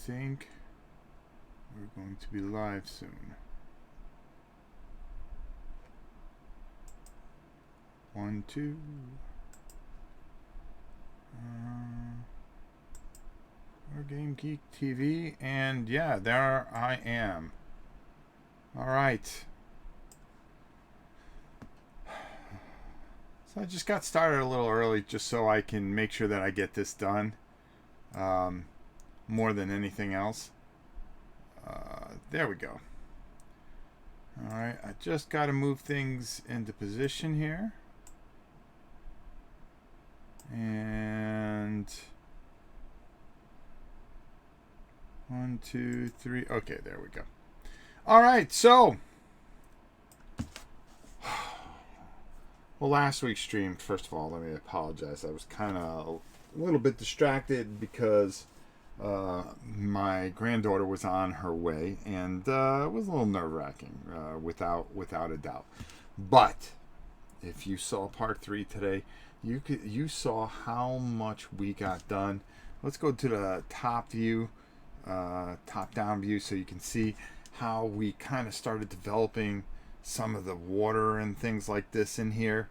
think we're going to be live soon. 1, 2. Our Game Geek TV, and yeah, there I am. All right. So I just got started a little early just so I can make sure that I get this done. More than anything else. There we go. All right, I just got to move things into position here. And 1, 2, 3. Okay, there we go. All right, so well, last week's stream, first of all, let me apologize. I was kind of a little bit distracted because my granddaughter was on her way, and it was a little nerve-wracking, without a doubt. But if you saw part 3 today, you saw how much we got done. Let's go to the top view, top-down view, so you can see how we kind of started developing some of the water and things like this in here.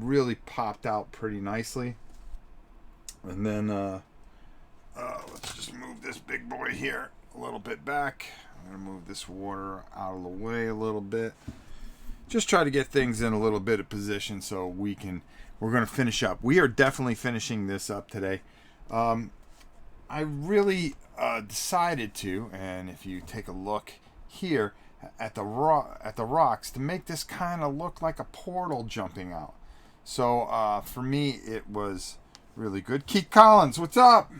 Really popped out pretty nicely. And then let's just move this big boy here a little bit back. I'm going to move this water out of the way a little bit. Just try to get things in a little bit of position so we're going to finish up. We are definitely finishing this up today. I really decided to, and if you take a look here at the rocks, to make this kind of look like a portal jumping out. So for me, it was really good. Keith Collins, what's up?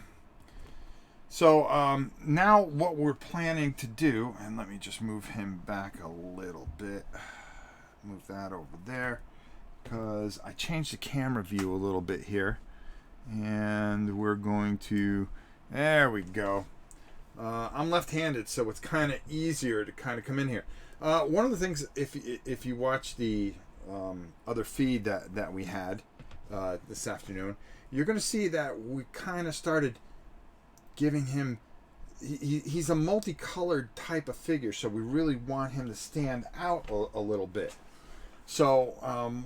So now what we're planning to do, and let me just move him back a little bit. Move that over there, because I changed the camera view a little bit here. And we're going to, there we go. I'm left-handed, so it's kind of easier to kind of come in here. One of the things, if you watch the other feed that we had this afternoon, you're going to see that we kind of started giving him, he's a multicolored type of figure, so we really want him to stand out a little bit. So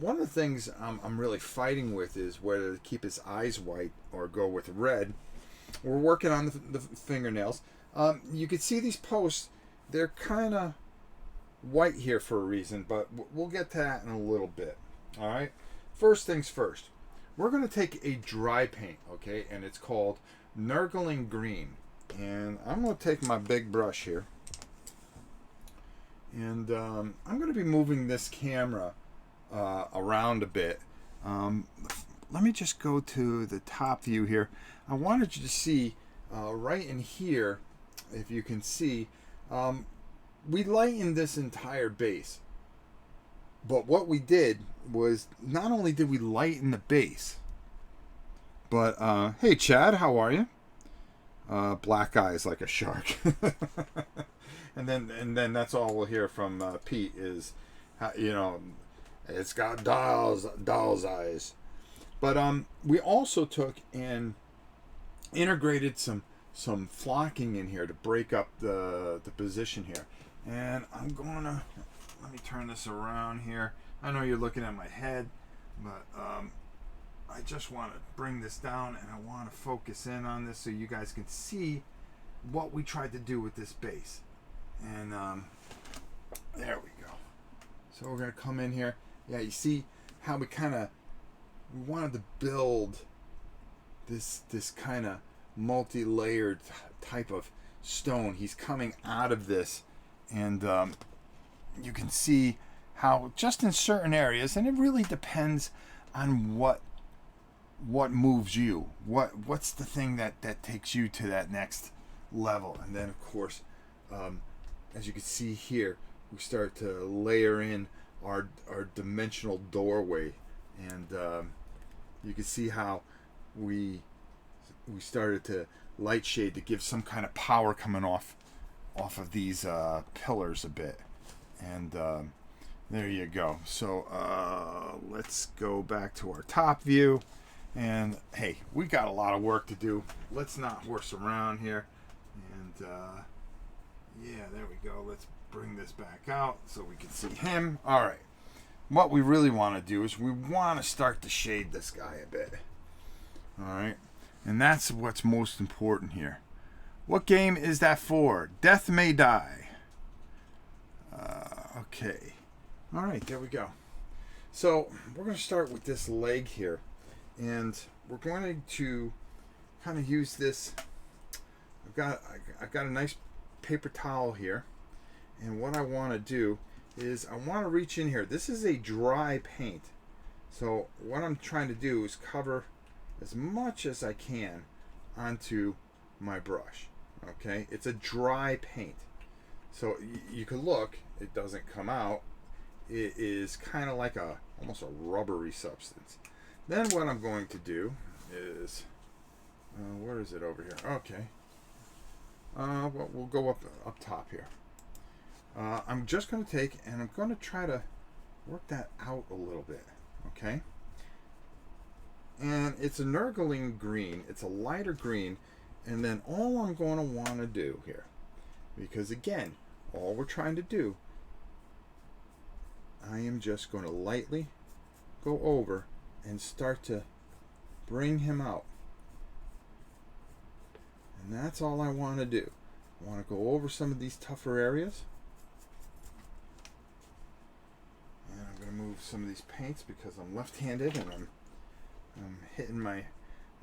one of the things I'm really fighting with is whether to keep his eyes white or go with red. We're working on the fingernails. You can see these posts, they're kind of white here for a reason, but we'll get to that in a little bit. All right. First things first, we're going to take a dry paint, okay, and it's called Nurgling Green. And I'm going to take my big brush here. And I'm going to be moving this camera around a bit. Let me just go to the top view here. I wanted you to see right in here, if you can see, we lightened this entire base. But what we did was, not only did we lighten the base, but, hey Chad, how are you? Black eyes like a shark. And then that's all we'll hear from Pete is, it's got doll's eyes. But we also took and integrated some flocking in here to break up the position here. And I'm gonna, let me turn this around here. I know you're looking at my head, but I just want to bring this down, and I want to focus in on this so you guys can see what we tried to do with this base. And there we go. So we're going to come in here. Yeah, you see how we wanted to build this kind of multi-layered type of stone. He's coming out of this, and you can see how just in certain areas, and it really depends on what moves you. What's the thing that takes you to that next level. And then of course, as you can see here, we start to layer in our dimensional doorway, and you can see how we started to light shade to give some kind of power coming off of these pillars a bit. And there you go. So let's go back to our top view. And hey, we got a lot of work to do. Let's not horse around here. And yeah, there we go. Let's bring this back out so we can see him. All right. What we really want to do is we want to start to shade this guy a bit. All right. And that's what's most important here. What game is that for? Death May Die. Okay. All right, there we go. So we're going to start with this leg here. And we're going to kind of use this. I've got a nice paper towel here. And what I want to do is I want to reach in here. This is a dry paint. So what I'm trying to do is cover as much as I can onto my brush. Okay, it's a dry paint. So you can look, it doesn't come out. It is kind of like almost a rubbery substance. Then what I'm going to do is, where is it over here? Okay. Well, we'll go up top here. I'm just going to take and I'm going to try to work that out a little bit. Okay. And it's a Nurgling green. It's a lighter green. And then all I'm going to want to do here, because again, all we're trying to do, I am just going to lightly go over and start to bring him out. And that's all I want to do. I want to go over some of these tougher areas. And I'm going to move some of these paints because I'm left-handed and I'm hitting my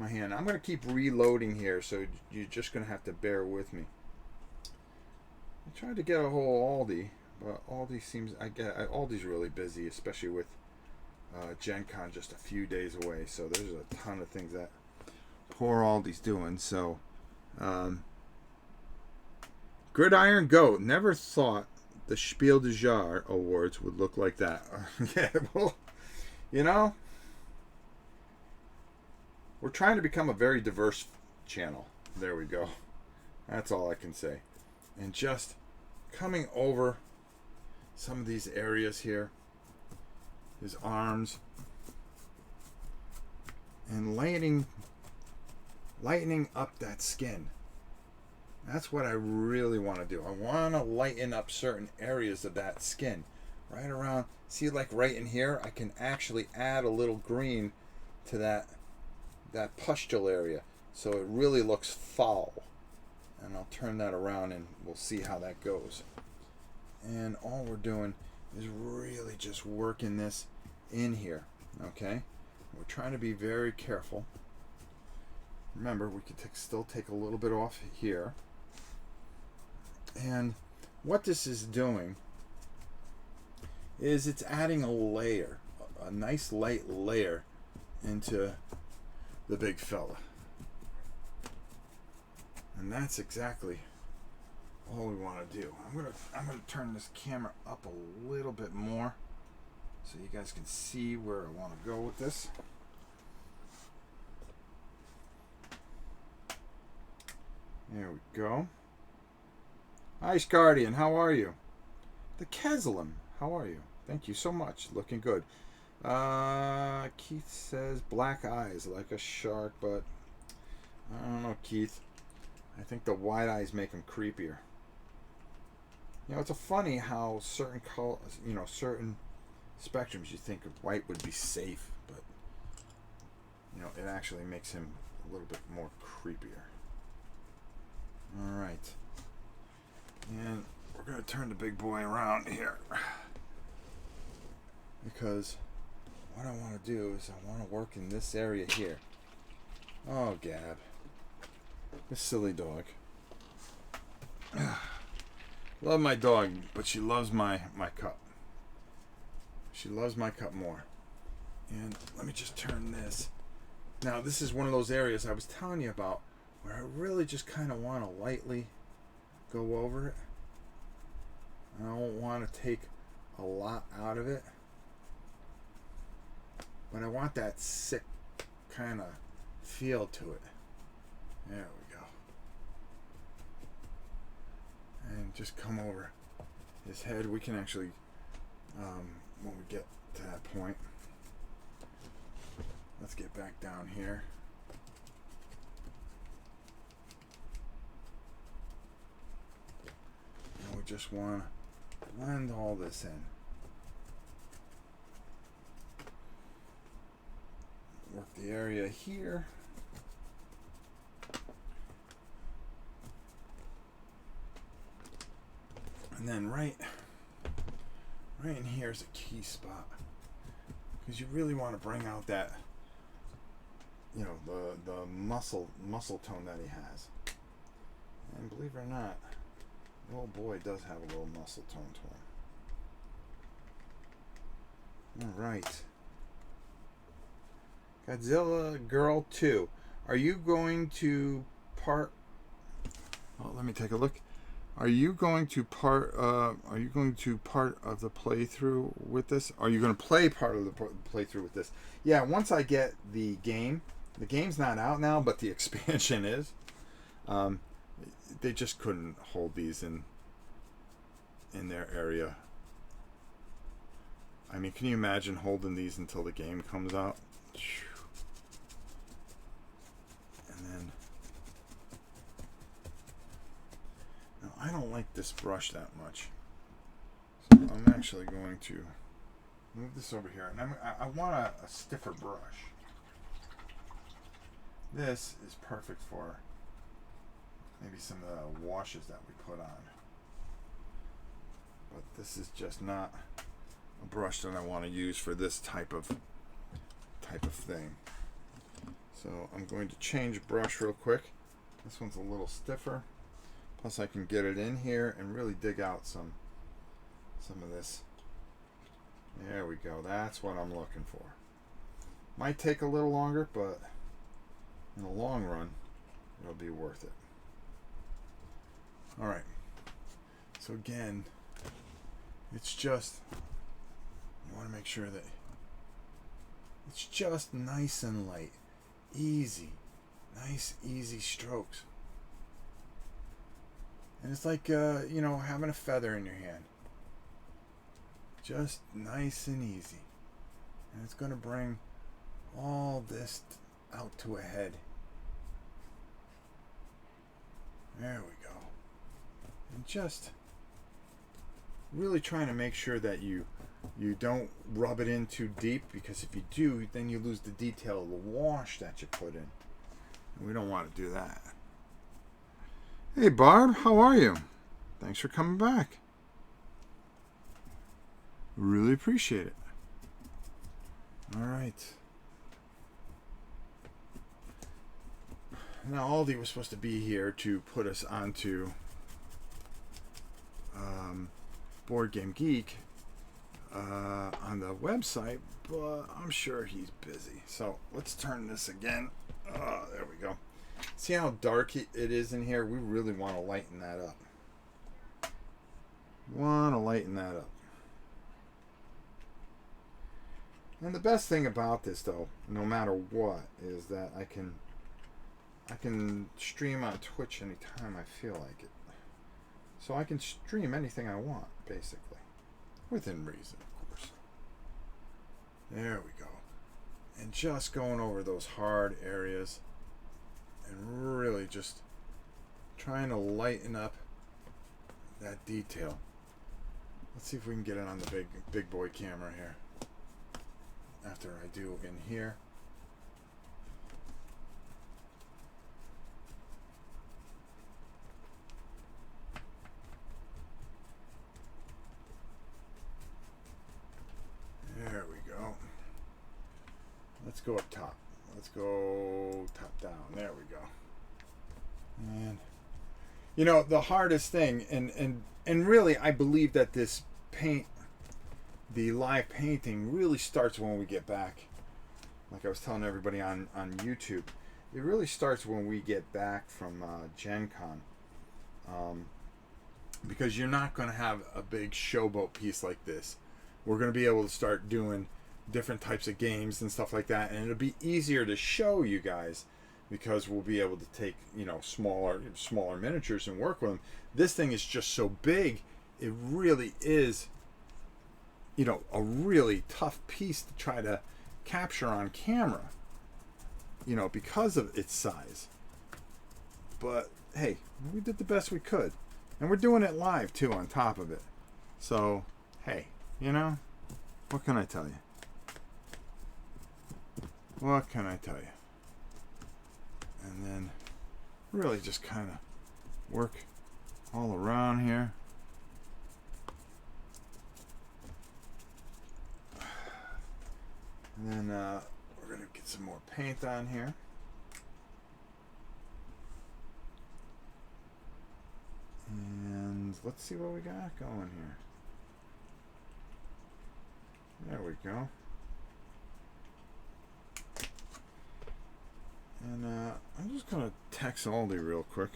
hand. I'm going to keep reloading here, so you're just going to have to bear with me. I tried to get a whole Aldi, but Aldi seems, Aldi's really busy, especially with Gen Con just a few days away. So there's a ton of things that poor Aldi's doing. So Gridiron Goat, never thought the Spiel des Jahres awards would look like that. Yeah, well, you know, we're trying to become a very diverse channel. There we go. That's all I can say. And just coming over some of these areas here, his arms, and lightening up that skin. That's what I really want to do. I want to lighten up certain areas of that skin. Right around, see, like right in here, I can actually add a little green to that pustule area, so it really looks foul. And I'll turn that around and we'll see how that goes. And all we're doing is really just working this in here. Okay, we're trying to be very careful. Remember, we could still take a little bit off here. And what this is doing is it's adding a layer, a nice light layer into the big fella. And that's exactly all we want to do. I'm gonna turn this camera up a little bit more so you guys can see where I want to go with this. There we go. Ice Guardian, how are you? The Keslam, how are you? Thank you so much. Looking good. Keith says black eyes like a shark, but I don't know, Keith. I think the white eyes make him creepier. You know, it's a funny how certain colors, you know, certain spectrums you think of white would be safe, but you know, it actually makes him a little bit more creepier. All right. And we're going to turn the big boy around here, because what I want to do is I want to work in this area here. Oh, Gab. This silly dog. Love my dog, but she loves my cup. She loves my cup more. And let me just turn this. Now, this is one of those areas I was telling you about where I really just kind of want to lightly go over it. I don't want to take a lot out of it, but I want that sick kind of feel to it. There we go. And just come over his head. We can actually, when we get to that point, let's get back down here. just want to blend all this in. Work the area here. And then right in here is a key spot. Because you really want to bring out that, you know, the muscle tone that he has. And believe it or not, the old boy does have a little muscle tone to him. Alright. Godzilla Girl 2. Are you going to part... Oh, let me take a look. Are you going to part of the playthrough with this? Are you going to play part of the playthrough with this? Yeah, once I get the game. The game's not out now, but the expansion is. They just couldn't hold these in their area. I mean, can you imagine holding these until the game comes out? And then... Now, I don't like this brush that much. So I'm actually going to move this over here. And I want a stiffer brush. This is perfect for maybe some of the washes that we put on. But this is just not a brush that I want to use for this type of thing. So I'm going to change brush real quick. This one's a little stiffer. Plus I can get it in here and really dig out some of this. There we go. That's what I'm looking for. Might take a little longer, but in the long run, it'll be worth it. Alright. So again, it's just, you want to make sure that it's just nice and light. Easy. Nice, easy strokes. And it's like, you know, having a feather in your hand. Just nice and easy. And it's going to bring all this out to a head. There we go. And just really trying to make sure that you don't rub it in too deep, because if you do, then you lose the detail of the wash that you put in. And we don't want to do that. Hey Barb, how are you? Thanks for coming back. Really appreciate it. Alright. Now Aldi was supposed to be here to put us onto Board Game Geek on the website, but I'm sure he's busy. So let's turn this again. There we go. See how dark it is in here? We really want to lighten that up. And the best thing about this, though, no matter what, is that I can stream on Twitch anytime I feel like it. So I can stream anything I want, basically. Within reason, of course. There we go. And just going over those hard areas and really just trying to lighten up that detail. Let's see if we can get it on the big boy camera here. After I do in here. There we go. Let's go up top. Let's go top down. There we go. And you know, the hardest thing, and really I believe that this paint, the live painting, really starts when we get back. Like I was telling everybody on YouTube, it really starts when we get back from Gen Con. Because you're not going to have a big showboat piece like this. We're going to be able to start doing different types of games and stuff like that, and it'll be easier to show you guys because we'll be able to take, you know, smaller miniatures and work with them. This thing is just so big, it really is, you know, a really tough piece to try to capture on camera, you know, because of its size. But hey, we did the best we could. And we're doing it live, too, on top of it. So, hey, you know, what can I tell you? What can I tell you? And then really just kind of work all around here. And then we're going to get some more paint on here. And let's see what we got going here. There we go. And I'm just going to text Aldi real quick.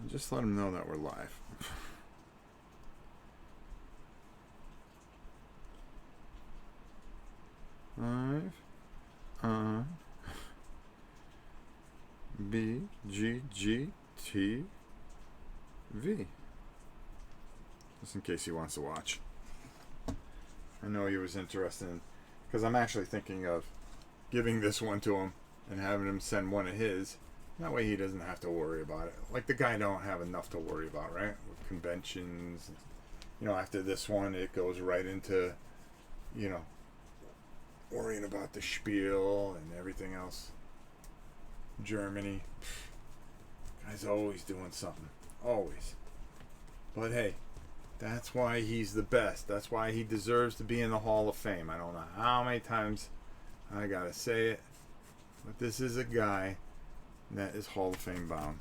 And just let him know that we're live. Live. BGGTV. Just in case he wants to watch. I know he was interested in, because I'm actually thinking of giving this one to him and having him send one of his. That way he doesn't have to worry about it. Like, the guy don't have enough to worry about, right? With conventions. You know, after this one, it goes right into, you know, worrying about the spiel and everything else. Germany. Guy's always doing something. Always. But hey, that's why he's the best. That's why he deserves to be in the Hall of Fame. I don't know how many times I gotta say it, but this is a guy that is Hall of Fame bound.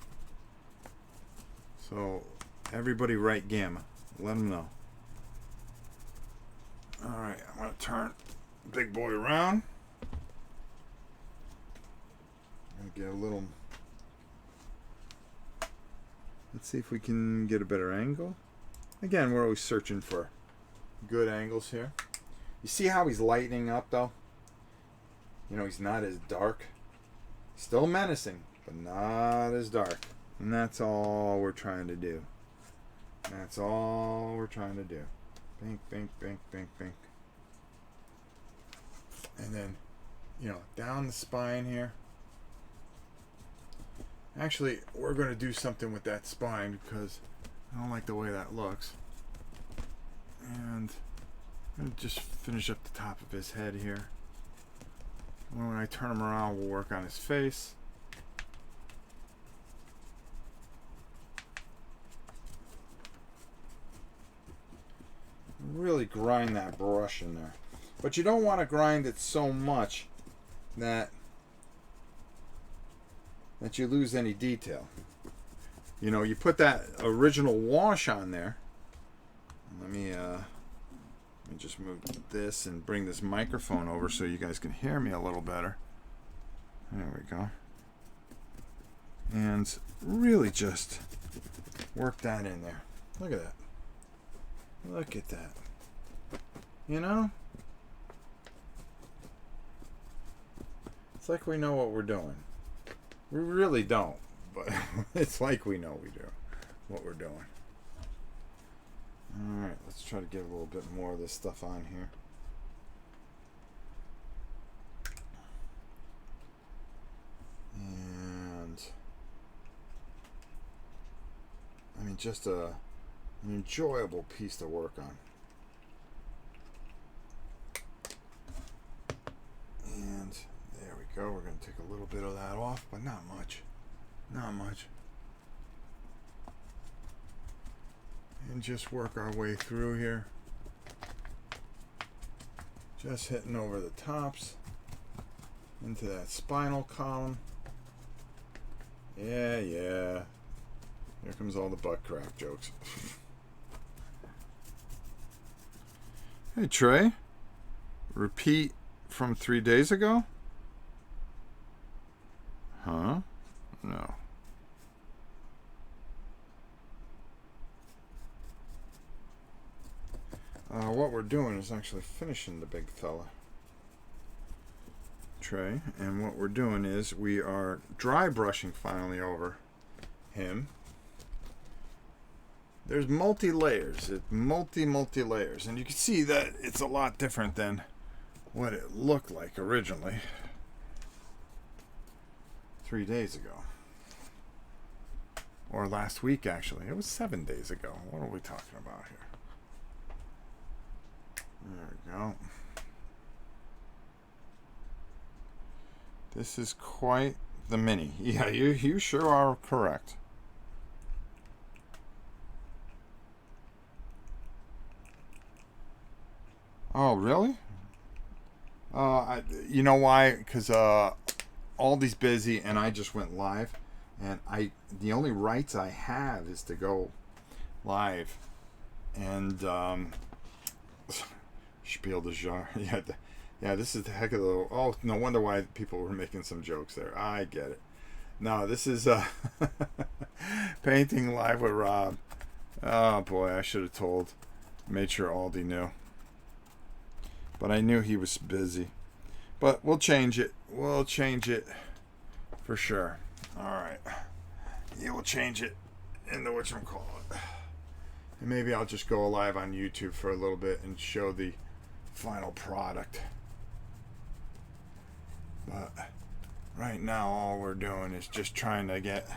So everybody write Gamma. Let him know. Alright, I'm gonna turn the big boy around. I'm gonna get a little. Let's see if we can get a better angle. Again, we're always searching for good angles here. You see how he's lightening up, though? You know, he's not as dark. Still menacing, but not as dark. And that's all we're trying to do. That's all we're trying to do. Bink, bink, bink, bink, bink. And then, you know, down the spine here. Actually, we're going to do something with that spine because I don't like the way that looks. And I'm going to just finish up the top of his head here. When I turn him around, we'll work on his face. Really grind that brush in there. But you don't want to grind it so much that you lose any detail. You know, you put that original wash on there. Let me just move this and bring this microphone over so you guys can hear me a little better. There we go. And really just work that in there. Look at that. Look at that. You know? It's like we know what we're doing. We really don't, but it's like we know we do what we're doing. Alright, let's try to get a little bit more of this stuff on here. And I mean, just an enjoyable piece to work on. And there we go. We're going to take a little bit of that off, but not much. Not much. And just work our way through here. Just hitting over the tops into that spinal column. Yeah. Here comes all the butt crack jokes. Hey, Trey. Repeat from 3 days ago? Huh? No. What we're doing is actually finishing the big fella, Trey. And what we're doing is we are dry brushing finally over him. There's multi-layers. It's multi-layers. And you can see that it's a lot different than what it looked like originally 3 days ago. Or last week, actually. It was 7 days ago. What are we talking about here? There we go. This is quite the mini. Yeah, you sure are correct. Oh, really? You know why? Because Aldi's busy, and I just went live, and the only rights I have is to go live, and Spiel des Jahres. Yeah, this is the heck of the. Oh, no wonder why people were making some jokes there. I get it. No, this is painting live with Rob. Oh boy, I should have made sure Aldi knew. But I knew he was busy. But we'll change it. We'll change it for sure. All right. Yeah, we'll change it into whatchamacallit. And maybe I'll just go live on YouTube for a little bit and show the final product. But right now, all we're doing is just trying to get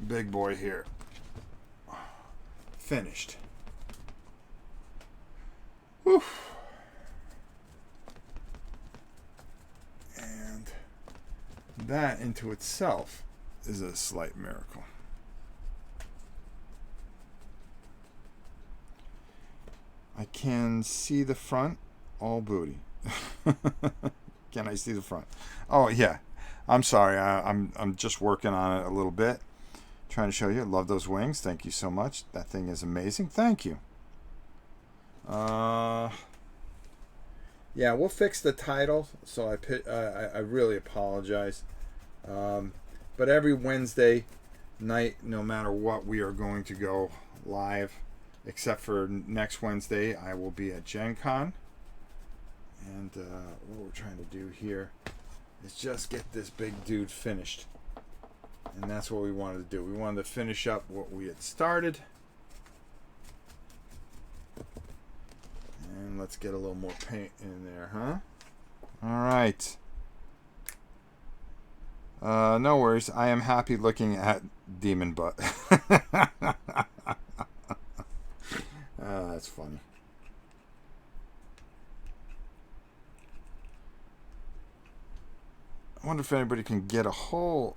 Big Boy here finished. Whew. And that into itself is a slight miracle. I can see the front, all booty. Can I see the front? Oh yeah, I'm sorry. I'm just working on it a little bit, trying to show you. Love those wings. Thank you so much. That thing is amazing. Thank you. Yeah, we'll fix the title. So I really apologize. But every Wednesday night, no matter what, we are going to go live. Except for next Wednesday, I will be at Gen Con. And what we're trying to do here is just get this big dude finished. And that's what we wanted to do. We wanted to finish up what we had started. And let's get a little more paint in there, huh? All right. No worries. I am happy looking at Demon Butt. That's funny. I wonder if anybody can get a hold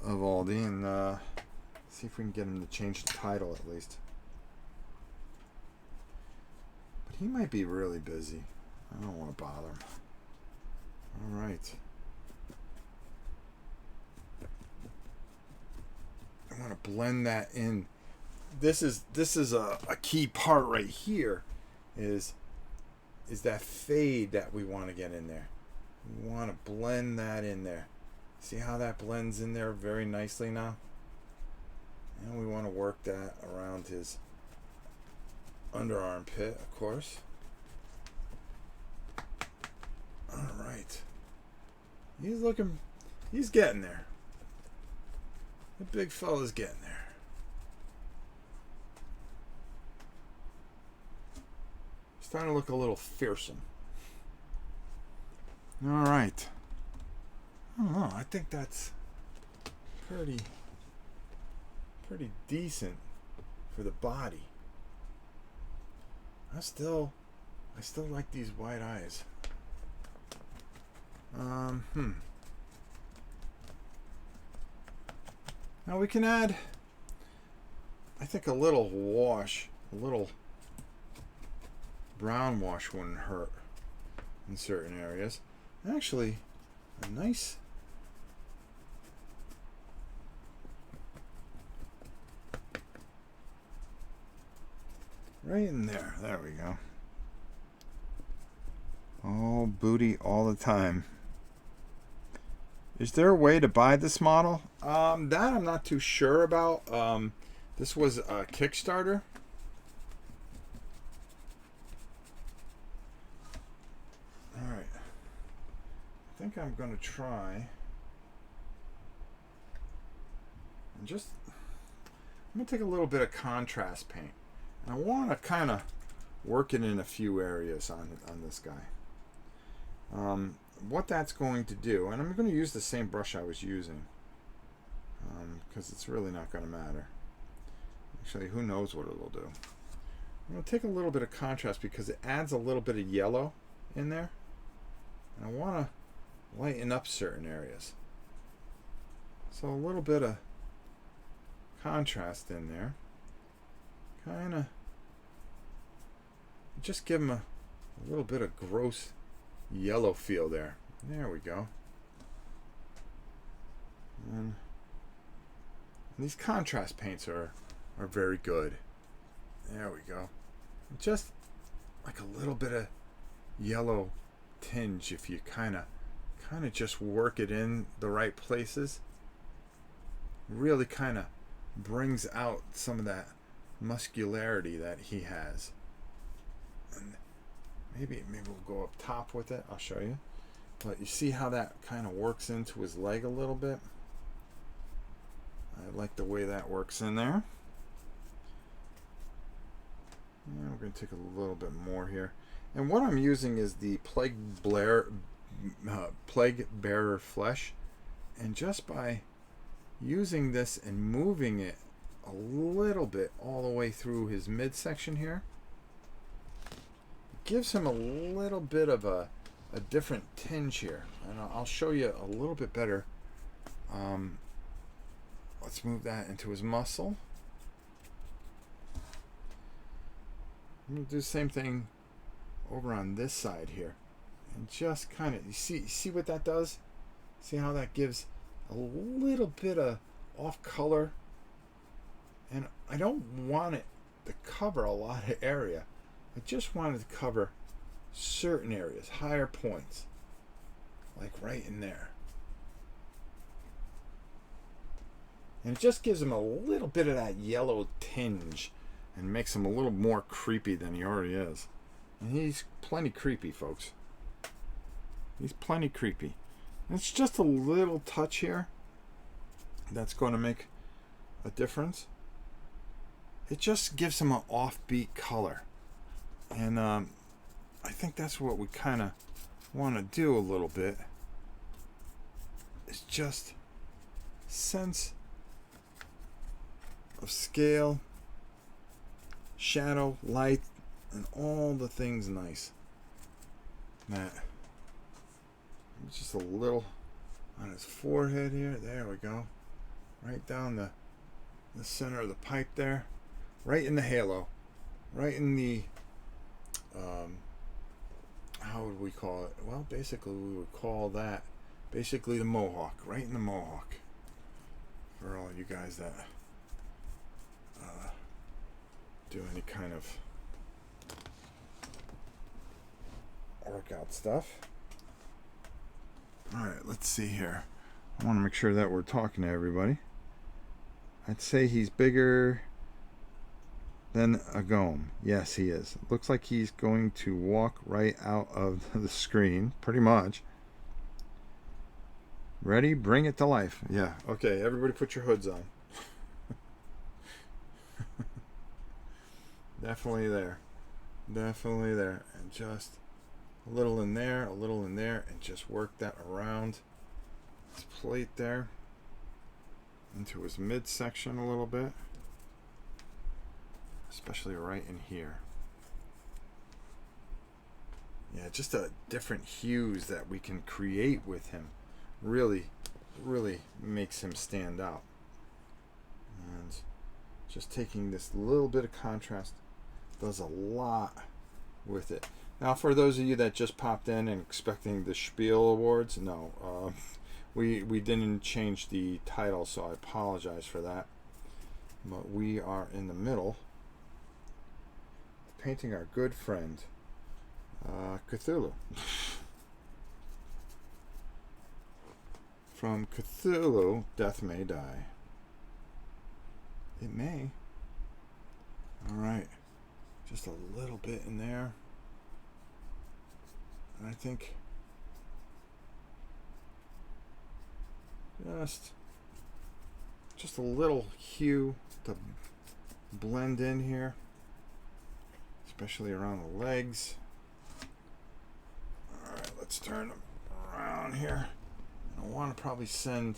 of Aldi and see if we can get him to change the title at least. But he might be really busy. I don't want to bother him. All right. I want to blend that in. This is a key part right here is that fade that we want to get in there. We want to blend that in there. See how that blends in there very nicely now? And we want to work that around his underarm pit, of course. All right. He's getting there. The big fella's getting there. Starting to look a little fearsome. All right. I don't know. I think that's pretty decent for the body. I still like these white eyes. Now we can add, I think, a little wash, a little brown wash wouldn't hurt in certain areas. Actually, a nice right in there. There we go. All booty all the time. Is there a way to buy this model? That I'm not too sure about. This was a Kickstarter. Alright. I think I'm going to try. And I'm going to take a little bit of contrast paint. And I want to kind of work it in a few areas on this guy. What that's going to do, and I'm going to use the same brush I was using, because it's really not going to matter. Actually, who knows what it'll do. I'm going to take a little bit of contrast because it adds a little bit of yellow in there. And I want to lighten up certain areas. So a little bit of contrast in there. Kind of just give them a little bit of gross yellow feel there. There we go. And these contrast paints are very good. There we go. Just like a little bit of yellow tinge if you kind of just work it in the right places. Really kind of brings out some of that muscularity that he has. And maybe we'll go up top with it. I'll show you. But you see how that kind of works into his leg a little bit? I like the way that works in there. And we're going to take a little bit more here. And what I'm using is the Plague Bearer Flesh. And just by using this and moving it a little bit all the way through his midsection here, it gives him a little bit of a different tinge here. And I'll show you a little bit better. Let's move that into his muscle. I'm going to do the same thing over on this side here. And just kind of, you see what that does? See how that gives a little bit of off color? And I don't want it to cover a lot of area. I just wanted to cover certain areas, higher points. Like right in there. And it just gives him a little bit of that yellow tinge and makes him a little more creepy than he already is. And he's plenty creepy, folks. He's plenty creepy. And it's just a little touch here that's going to make a difference. It just gives him an offbeat color. And I think that's what we kind of want to do a little bit. It's just sense of scale, shadow, light, and all the things nice. That just a little on his forehead here. There we go. Right down the center of the pipe there. Right in the halo. Right in the how would we call it? Well, basically we would call that basically the mohawk. Right in the mohawk. For all you guys that do any kind of workout stuff. Alright, let's see here. I want to make sure that we're talking to everybody. I'd say he's bigger than a Gome. Yes, he is. It looks like he's going to walk right out of the screen, pretty much. Ready? Bring it to life. Yeah, okay, everybody put your hoods on. Definitely there. Definitely there. And just a little in there, a little in there, and just work that around his plate there. Into his midsection a little bit. Especially right in here. Yeah, just a different hues that we can create with him really makes him stand out. And just taking this little bit of contrast does a lot with it. Now, for those of you that just popped in and expecting the Spiel Awards, no, we didn't change the title, so I apologize for that. But we are in the middle of painting our good friend Cthulhu. From Cthulhu, Death May Die. It may. Alright. Just a little bit in there. And I think just a little hue to blend in here, especially around the legs. Alright, let's turn them around here. I want to probably send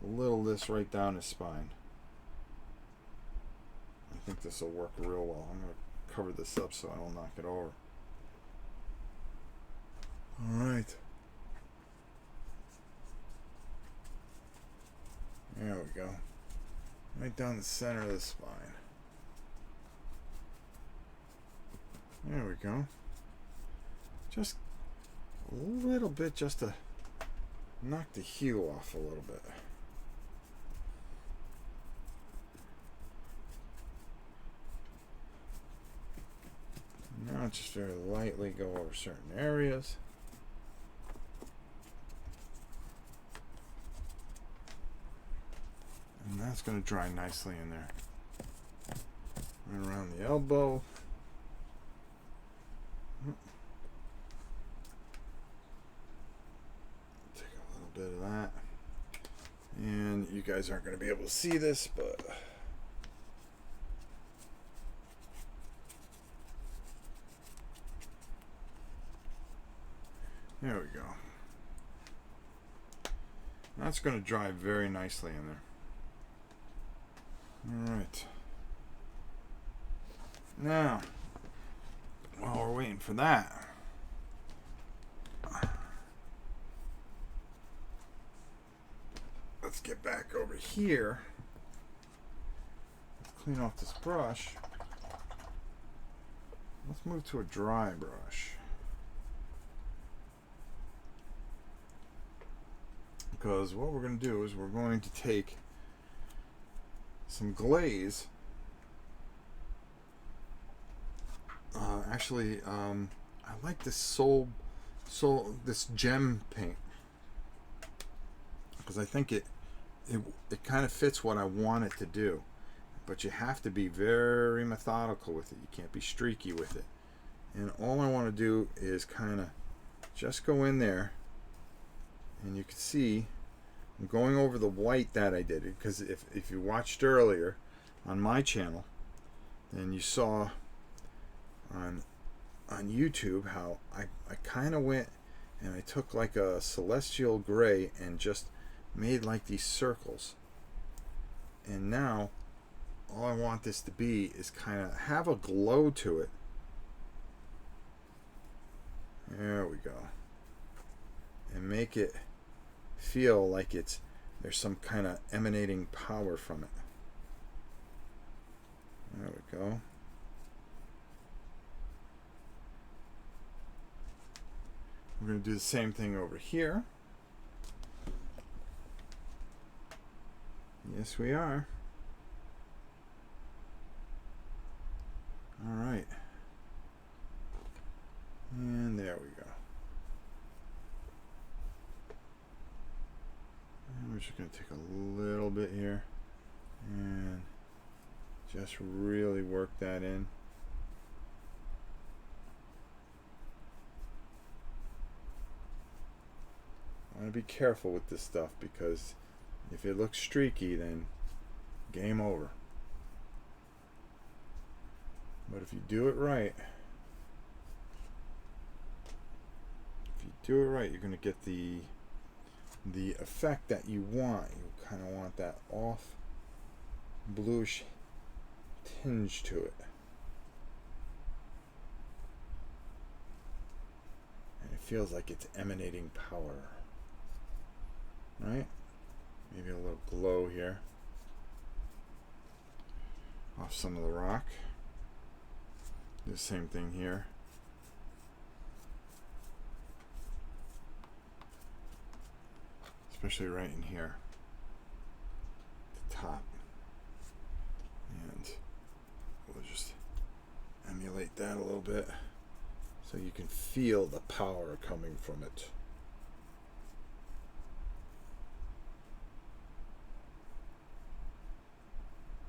a little of this right down his spine. I think this will work real well. I'm going to cover this up so I don't knock it over. Alright. There we go. Right down the center of the spine. There we go. Just a little bit just to knock the hue off a little bit. Now just very lightly go over certain areas. And that's going to dry nicely in there. Right around the elbow. Take a little bit of that. And you guys aren't going to be able to see this, but there we go. That's going to dry very nicely in there. Alright. Now, while we're waiting for that, let's get back over here. Let's clean off this brush. Let's move to a dry brush. Because what we're going to do is we're going to take some glaze. I like this this gem paint because I think it kind of fits what I want it to do. But you have to be very methodical with it. You can't be streaky with it. And all I want to do is kind of just go in there, and you can see I'm going over the white that I did, because if you watched earlier on my channel, then you saw on YouTube how I kind of went and I took like a celestial gray and just made like these circles. And now all I want this to be is kind of have a glow to it. There we go. And make it feel like there's some kind of emanating power from it. There we go. We're going to do the same thing over here. Yes, we are. All right. And there we go. And we're just going to take a little bit here and just really work that in. I want to be careful with this stuff, because if it looks streaky, then game over. But if you do it right, you're going to get the effect that you want. You kind of want that off bluish tinge to it. And it feels like it's emanating power. Right? Maybe a little glow here off some of the rock. Do the same thing here. Especially right in here, the top. And we'll just emulate that a little bit so you can feel the power coming from it.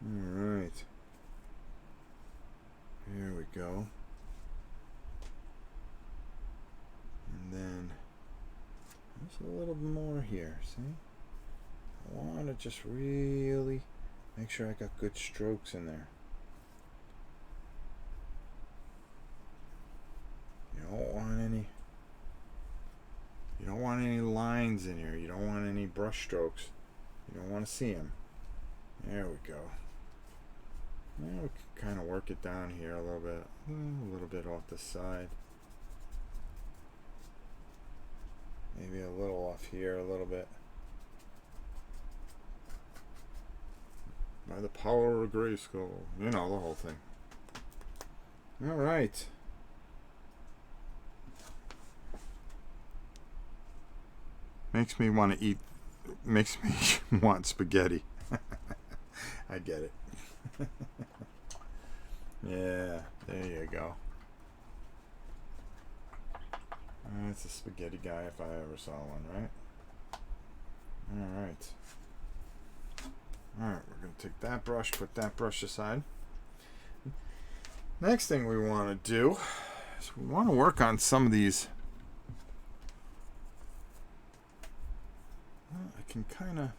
Alright. Here we go. And then there's a little more here, see? I want to just really make sure I got good strokes in there. You don't want any lines in here. You don't want any brush strokes. You don't want to see them. There we go. Now we can kind of work it down here a little bit off the side. Maybe a little off here a little bit. By the power of Grayskull. You know, the whole thing. Alright. Makes me want to eat. Makes me want spaghetti. I get it. Yeah, there you go. That's a spaghetti guy if I ever saw one, right? Alright. Alright, we're going to take that brush, put that brush aside. Next thing we want to do is we want to work on some of these. Well, I can kind of.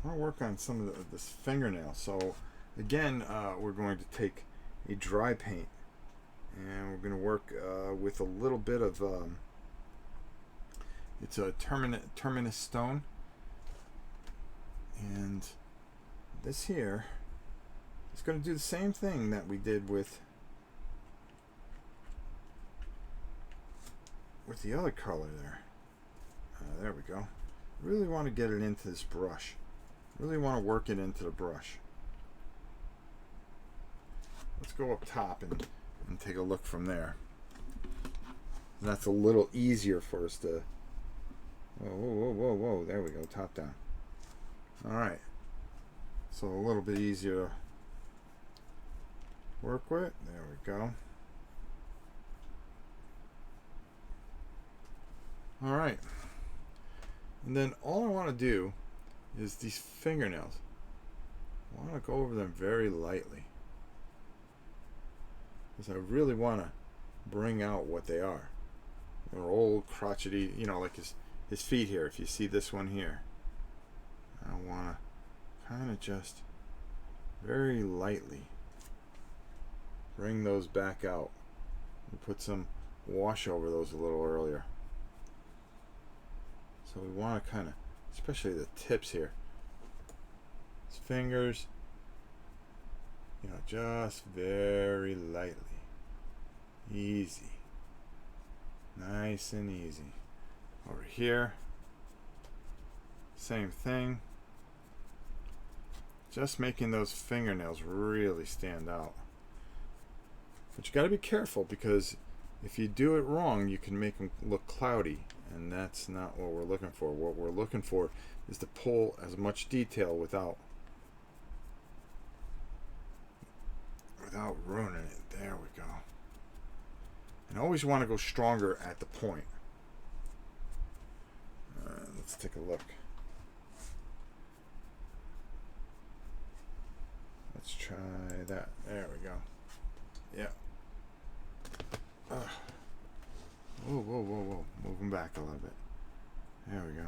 I want to work on some of this fingernail. So again, we're going to take a dry paint and we're going to work with a little bit of it's a terminus stone, and this here is going to do the same thing that we did with the other color there. There we go. Really want to get it into this brush. Really want to work it into the brush. Let's go up top and take a look from there. That's a little easier for us to. Whoa. There we go. Top down. Alright. So a little bit easier to work with. There we go. Alright. And then all I want to do is these fingernails. I want to go over them very lightly, because I really want to bring out what they are. They're old, crotchety, you know, like his feet here. If you see this one here, I want to kind of just very lightly bring those back out and put some wash over those a little earlier. So we want to kind of, especially the tips here, his fingers, you know, just very lightly, easy, nice and easy. Over here, same thing, just making those fingernails really stand out. But you got to be careful, because if you do it wrong, you can make them look cloudy, and that's not what we're looking for. What we're looking for is to pull as much detail without ruining it. There we go. And always want to go stronger at the point. Let's take a look. Let's try that. There we go. Yeah. Whoa. Moving back a little bit. There we go.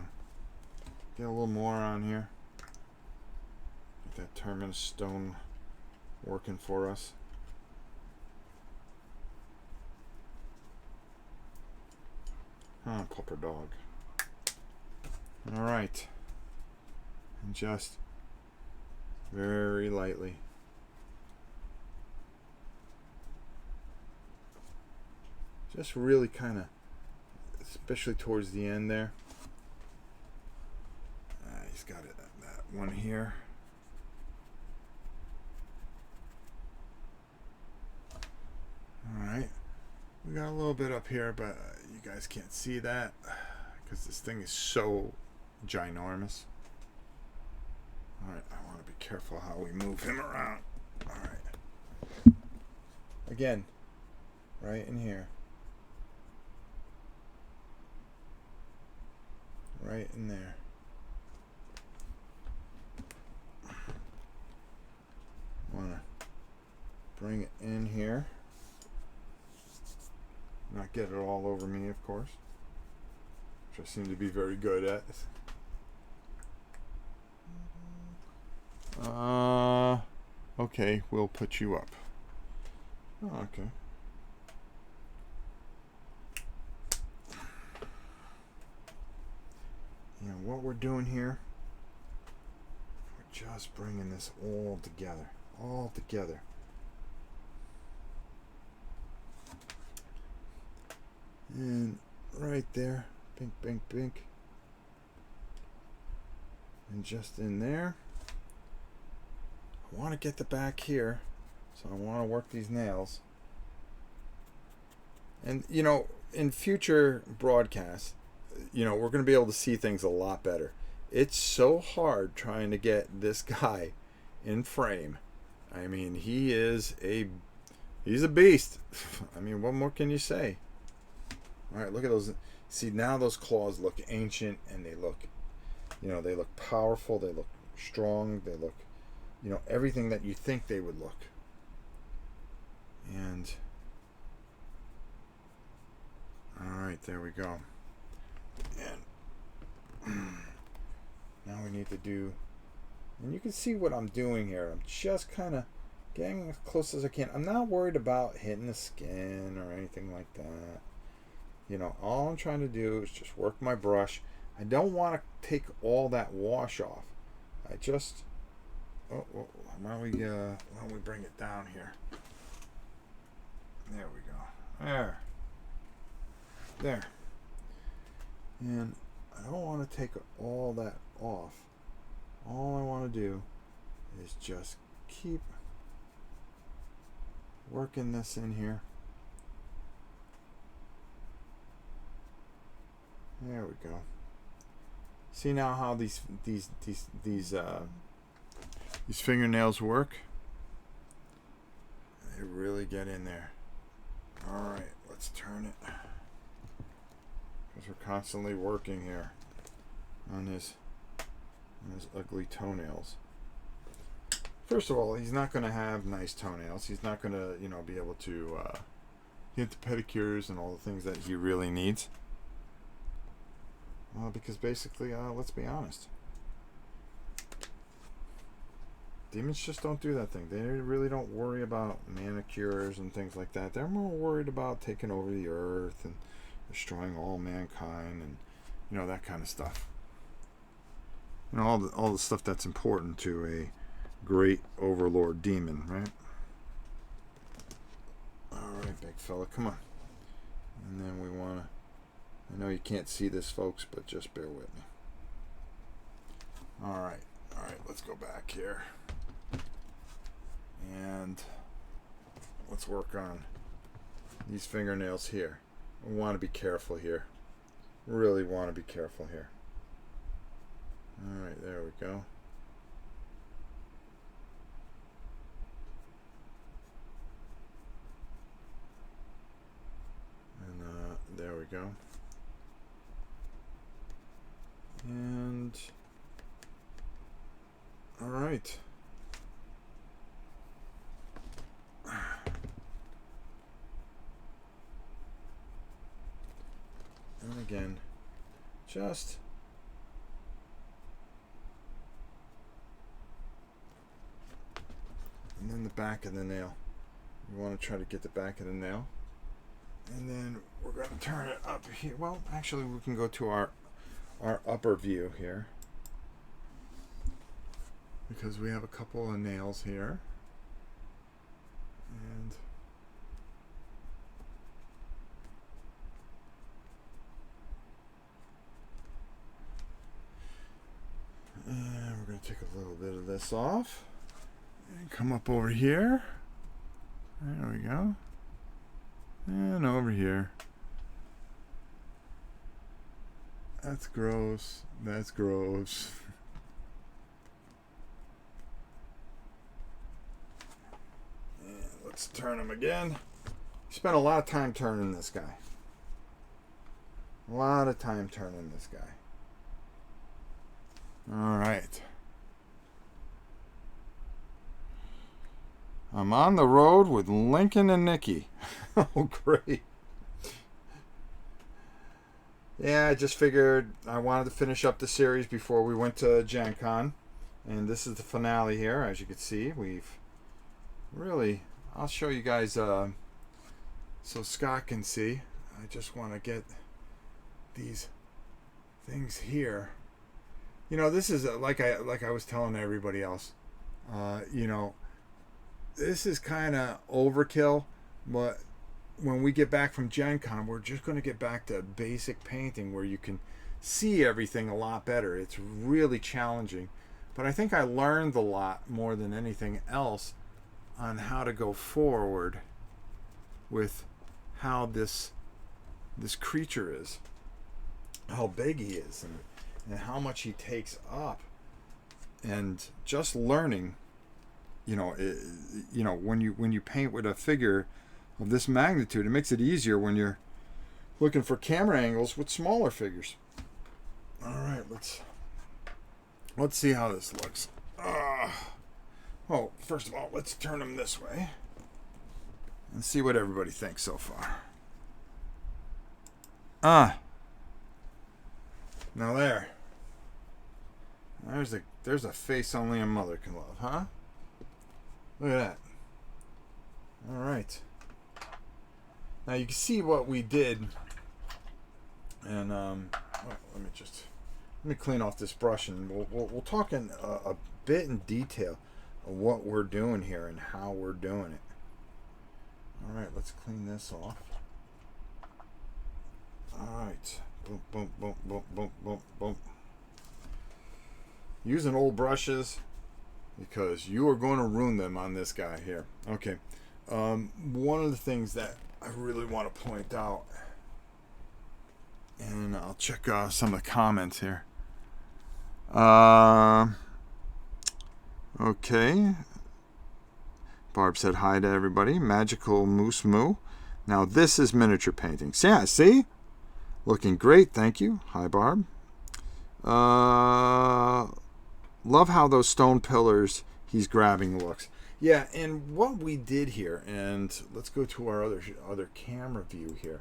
Get a little more on here. Get that terminus stone working for us. Pupper dog. Alright. And just very lightly. Just really kind of, especially towards the end there. He's got it, that one here. Alright. We got a little bit up here, but you guys can't see that because this thing is so ginormous. Alright, I want to be careful how we move him around. Alright. Again, right in here. Right in there. Want to bring it in here. Not get it all over me, of course, which I seem to be very good at. Okay, we'll put you up. Oh, okay. Yeah, And what we're doing here, we're just bringing this all together. All together. And right there. Bink, bink, bink. And just in there. I want to get the back here. So I want to work these nails. And, you know, in future broadcasts, you know, we're going to be able to see things a lot better. It's so hard trying to get this guy in frame. I mean, he's a beast. I mean, what more can you say? All right, look at those. See, now those claws look ancient, and they look, you know, they look powerful. They look strong. They look, you know, everything that you think they would look. And all right, there we go. And now we need to do, and you can see what I'm doing here. I'm just kind of getting as close as I can. I'm not worried about hitting the skin or anything like that. You know, all I'm trying to do is just work my brush. I don't want to take all that wash off. I just, why don't we bring it down here? There we go. There. And I don't want to take all that off. All I want to do is just keep working this in here. There we go. See now how these fingernails work? They really get in there. All right, let's turn it. Because we're constantly working here on his ugly toenails. First of all, he's not going to have nice toenails. He's not going to, you know, be able to get the pedicures and all the things that he really needs. Because basically, let's be honest, demons just don't do that thing. They really don't worry about manicures and things like that. They're more worried about taking over the earth and destroying all mankind and, you know, that kind of stuff. You know, all the stuff that's important to a great overlord demon, right? All right, big fella, come on. And then we want to, I know you can't see this, folks, but just bear with me. All right, let's go back here. And let's work on these fingernails here. We want to be careful here. Really want to be careful here. All right, there we go. And there we go. And all right. And again, just and then the back of the nail. We want to try to get the back of the nail. And then we're going to turn it up here. Well, actually, we can go to our upper view here, because we have a couple of nails here. And we're going to take a little bit of this off and come up over here. There we go. And over here. That's gross. That's gross. And let's turn him again. Spent a lot of time turning this guy. A lot of time turning this guy. All right. I'm on the road with Lincoln and Nikki. Oh, great. Yeah, I just figured I wanted to finish up the series before we went to Gen Con. And this is the finale here. As you can see, we've really... I'll show you guys so Scott can see. I just want to get these things here You know, this is like I was telling everybody else. You know, this is kind of overkill, but when we get back from Gen Con, we're just going to get back to basic painting where you can see everything a lot better. It's really challenging, but I think I learned a lot more than anything else on how to go forward with how this creature is, how big he is, and how much he takes up, and just learning. You know, when you paint with a figure of this magnitude, it makes it easier when you're looking for camera angles with smaller figures. All right, let's see how this looks. Oh, first of all, let's turn them this way and see what everybody thinks so far. Now there's a face only a mother can love, huh? Look at that. All right. Now you can see what we did, and let me clean off this brush, and we'll talk in a bit in detail of what we're doing here and how we're doing it. All right, let's clean this off. All right, boom, boom, boom, boom, boom, boom, boom. Using old brushes, because you are going to ruin them on this guy here. Okay. One of the things that I really want to point out, and I'll check some of the comments here. Okay. Barb said hi to everybody. Magical Moose Moo. Now this is miniature painting. Yeah, see? Looking great, thank you. Hi, Barb. Love how those stone pillars he's grabbing looks. Yeah, and what we did here, and let's go to our other camera view here.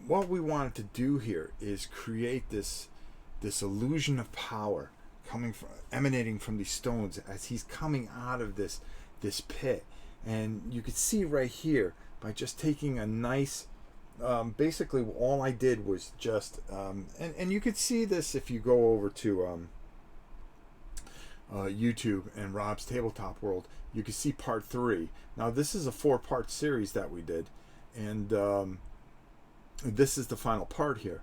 What we wanted to do here is create this illusion of power emanating from these stones as he's coming out of this pit. And you could see right here by just taking a nice, basically all I did was just, and you could see this if you go over to YouTube and Rob's Tabletop World. You can see part 3. Now this is a 4-part series that we did, and this is the final part here.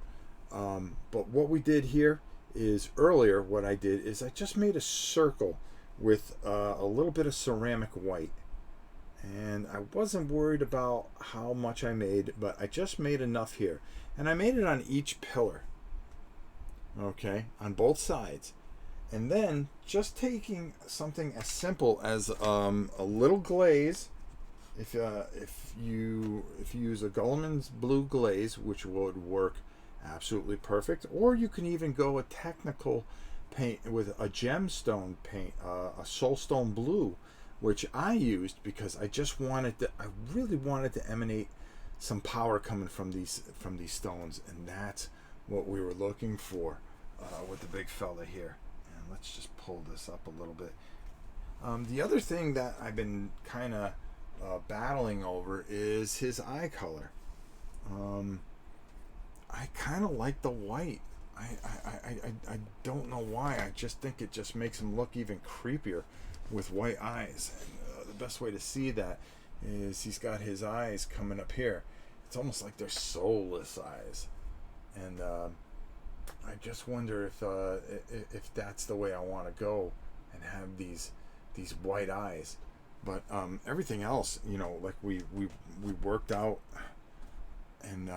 But what we did here is earlier what I did is I just made a circle with a little bit of ceramic white, and I wasn't worried about how much I made, but I just made enough here, and I made it on each pillar, okay, on both sides. And then just taking something as simple as a little glaze, if you use a Gulliman's blue glaze, which would work absolutely perfect, or you can even go a technical paint with a gemstone paint, a soulstone blue, which I used because I really wanted to emanate some power coming from these stones, and that's what we were looking for with the big fella here. And let's just pull this up a little bit. The other thing that I've been kind of battling over is his eye color. I kind of like the white. I don't know why. I just think it just makes him look even creepier with white eyes. And the best way to see that is he's got his eyes coming up here. It's almost like they're soulless eyes. And I just wonder if that's the way I want to go and have these white eyes. But everything else, you know, like we worked out, and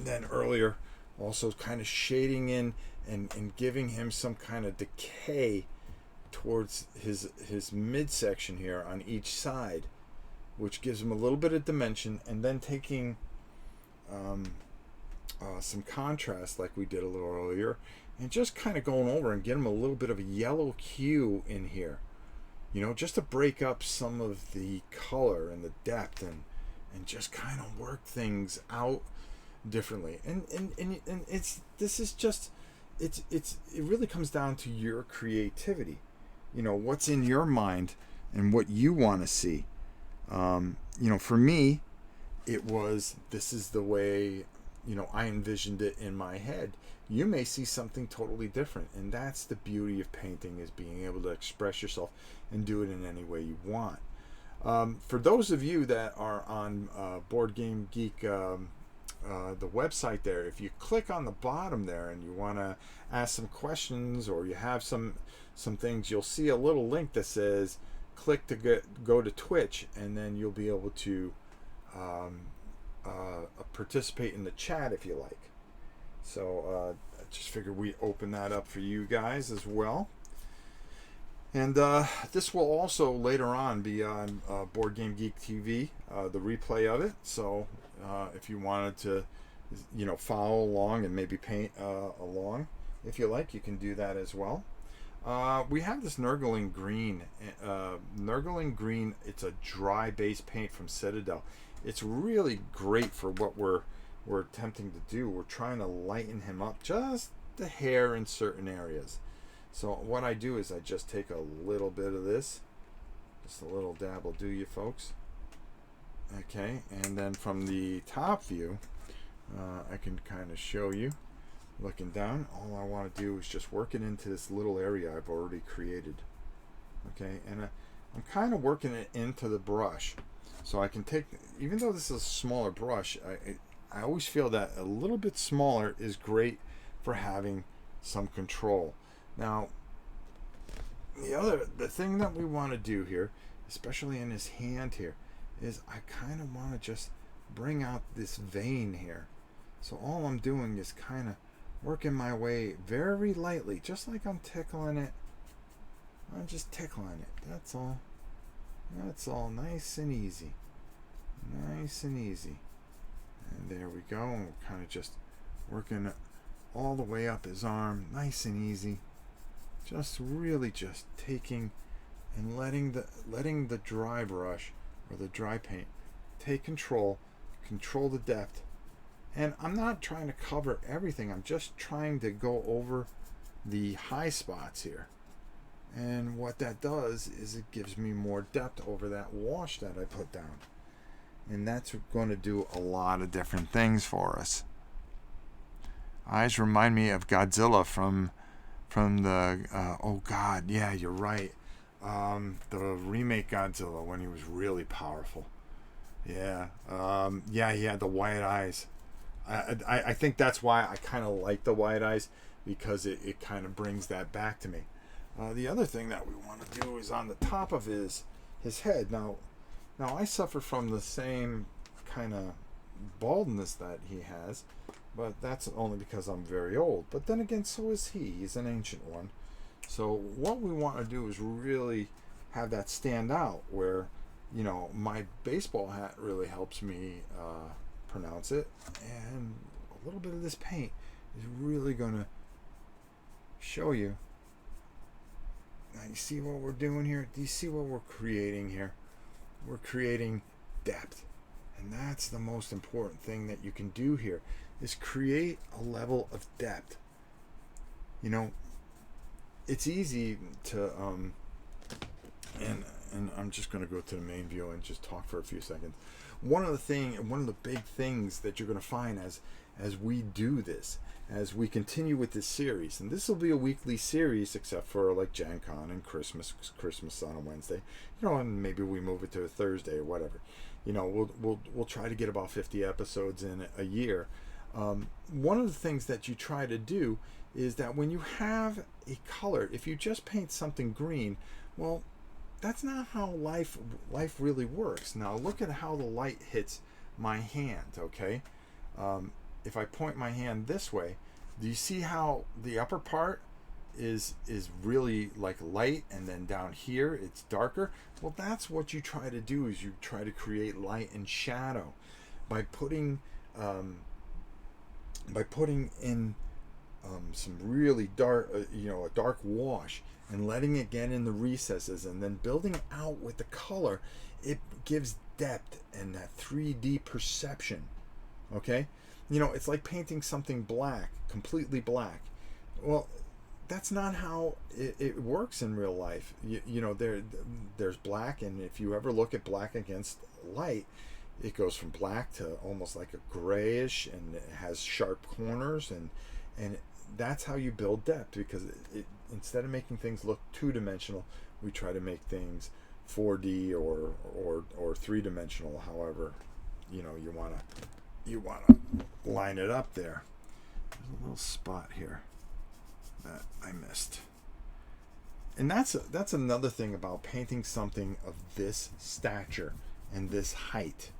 then earlier also kind of shading in and giving him some kind of decay towards his midsection here on each side, which gives him a little bit of dimension, and then taking some contrast like we did a little earlier, and just kind of going over and get him a little bit of a yellow hue in here, you know, just to break up some of the color and the depth, and just kind of work things out differently. And it really comes down to your creativity, you know, what's in your mind and what you want to see. You know, for me, it was, this is the way I envisioned it in my head. You may see something totally different, and that's the beauty of painting, is being able to express yourself and do it in any way you want. For those of you that are on Board Game Geek, the website there, if you click on the bottom there and you want to ask some questions, or you have some things, you'll see a little link that says click to go to Twitch, and then you'll be able to participate in the chat if you like. So I just figured we open that up for you guys as well. And this will also later on be on Board Game Geek TV, the replay of it. So if you wanted to, follow along and maybe paint along, if you like, you can do that as well. We have this Nurgling Green. Nurgling Green, it's a dry base paint from Citadel. It's really great for what we're attempting to do. We're trying to lighten him up just the hair in certain areas. So what I do is I just take a little bit of this, just a little dab will do you folks. Okay, and then from the top view, I can kind of show you, looking down, all I want to do is just work it into this little area I've already created. Okay, and I'm kind of working it into the brush. So I can take, even though this is a smaller brush, I always feel that a little bit smaller is great for having some control. Now, the thing that we want to do here, especially in his hand here, is I kind of want to just bring out this vein here. So all I'm doing is kind of working my way very lightly, just like I'm tickling it. I'm just tickling it. That's all. That's all, nice and easy. Nice and easy. And there we go. And we're kind of just working it all the way up his arm, nice and easy. Just really just taking and letting the dry brush or the dry paint take control the depth. And I'm not trying to cover everything. I'm just trying to go over the high spots here. And what that does is it gives me more depth over that wash that I put down. And that's going to do a lot of different things for us. Eyes remind me of Godzilla from the oh god, yeah, you're right. The remake Godzilla, when he was really powerful. Yeah, yeah, he had the white eyes. I think that's why I kind of like the white eyes, because it kind of brings that back to me. The other thing that we want to do is on the top of his head. Now I suffer from the same kind of baldness that he has, but that's only because I'm very old. But then again, so is he. He's an ancient one. So what we want to do is really have that stand out, where, my baseball hat really helps me pronounce it, and a little bit of this paint is really going to show you. Now you see what we're doing here? Do you see what we're creating here? We're creating depth. And that's the most important thing that you can do here, is create a level of depth. It's easy to and I'm just going to go to the main view and just talk for a few seconds. One of the big things that you're going to find as we do this, as we continue with this series, and this will be a weekly series except for like Gen Con and Christmas on a Wednesday, and maybe we move it to a Thursday or whatever. We'll try to get about 50 episodes in a year. One of the things that you try to do is that when you have a color, if you just paint something green, well, that's not how life really works. Now look at how the light hits my hand, okay? If I point my hand this way, do you see how the upper part is really like light, and then down here it's darker? Well, that's what you try to do, is you try to create light and shadow by putting in some really dark, a dark wash, and letting it get in the recesses, and then building out with the color. It gives depth and that 3D perception. Okay, it's like painting something black, completely black. Well, that's not how it works in real life. There's black, and if you ever look at black against light, it goes from black to almost like a grayish, and it has sharp corners, and that's how you build depth, because instead of making things look two-dimensional, we try to make things 4D or three-dimensional, however you want to line it up there. There's a little spot here that I missed. And that's another thing about painting something of this stature and this height,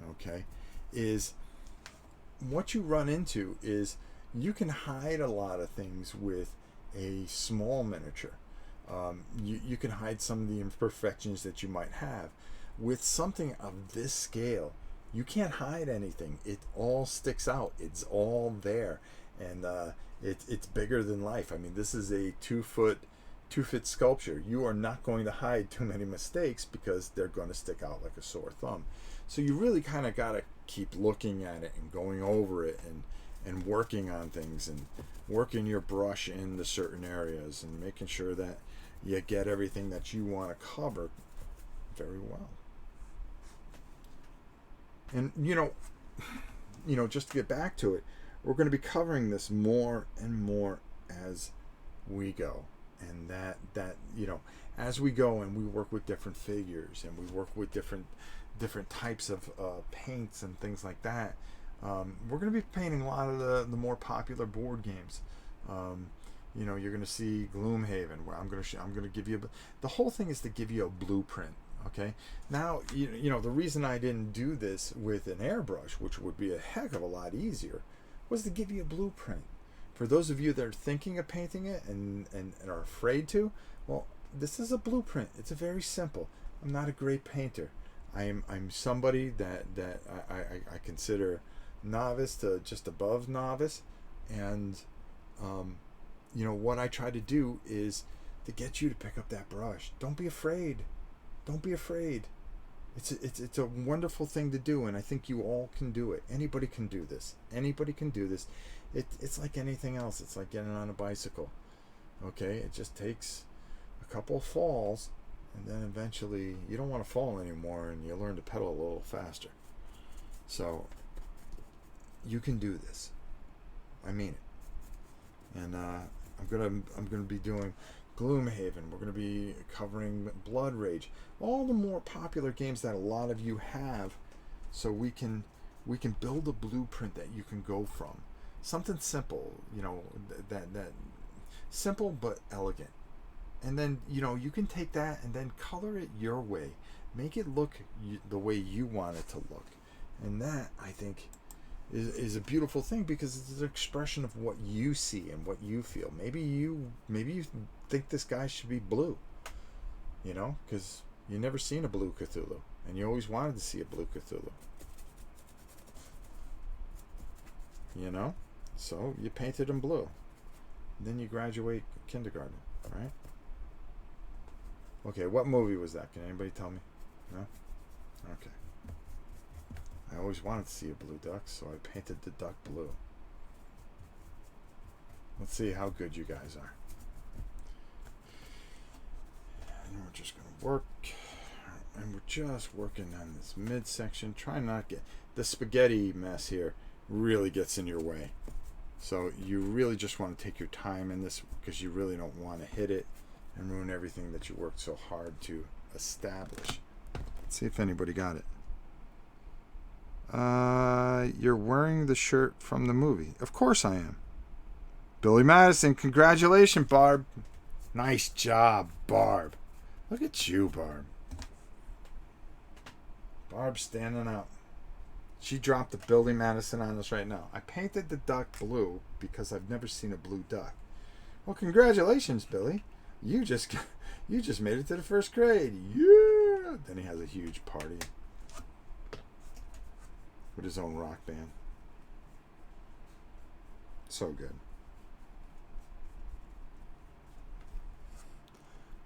okay, is what you run into is you can hide a lot of things with a small miniature. You can hide some of the imperfections that you might have. With something of this scale, you can't hide anything. It all sticks out. It's all there. And it's bigger than life. I mean, this is a 2-foot sculpture. You are not going to hide too many mistakes because they're going to stick out like a sore thumb. So you really kind of got to keep looking at it and going over it and working on things and working your brush into certain areas and making sure that you get everything that you want to cover very well. And just to get back to it, we're going to be covering this more and more as we go. And that as we go and we work with different figures and we work with different types of paints and things like that, we're going to be painting a lot of the more popular board games. You're going to see Gloomhaven, where I'm going to give you the whole thing is to give you a blueprint. Okay. Now the reason I didn't do this with an airbrush, which would be a heck of a lot easier, was to give you a blueprint. For those of you that are thinking of painting it and are afraid to, well, this is a blueprint. It's a very simple. I'm not a great painter. I'm somebody that I consider novice to just above novice, and what I try to do is to get you to pick up that brush. Don't be afraid. Don't be afraid. It's a wonderful thing to do, and I think you all can do it. Anybody can do this. Anybody can do this. It's like anything else. It's like getting on a bicycle. Okay? It just takes a couple of falls, and then eventually you don't want to fall anymore, and you learn to pedal a little faster. So you can do this. I mean it. And I'm gonna be doing Gloomhaven. We're gonna be covering Blood Rage. All the more popular games that a lot of you have, so we can build a blueprint that you can go from. Something simple, that simple but elegant. And then, you can take that and then color it your way. Make it look the way you want it to look. And that, I think, is a beautiful thing, because it's an expression of what you see and what you feel. Maybe you think this guy should be blue, because you've never seen a blue Cthulhu, and you always wanted to see a blue Cthulhu. So you painted him blue. And then you graduate kindergarten, right? Okay, what movie was that? Can anybody tell me? No? Okay. I always wanted to see a blue duck, so I painted the duck blue. Let's see how good you guys are. And we're just going to work. And we're just working on this midsection. Try not to get... The spaghetti mess here really gets in your way. So you really just want to take your time in this, because you really don't want to hit it and ruin everything that you worked so hard to establish. Let's see if anybody got it. You're wearing the shirt from the movie. Of course I am. Billy Madison, congratulations, Barb. Nice job, Barb. Look at you, Barb. Barb's standing out. She dropped the Billy Madison on us right now. I painted the duck blue because I've never seen a blue duck. Well, congratulations, Billy. You just made it to the first grade. Yeah. Then he has a huge party with his own rock band. So good.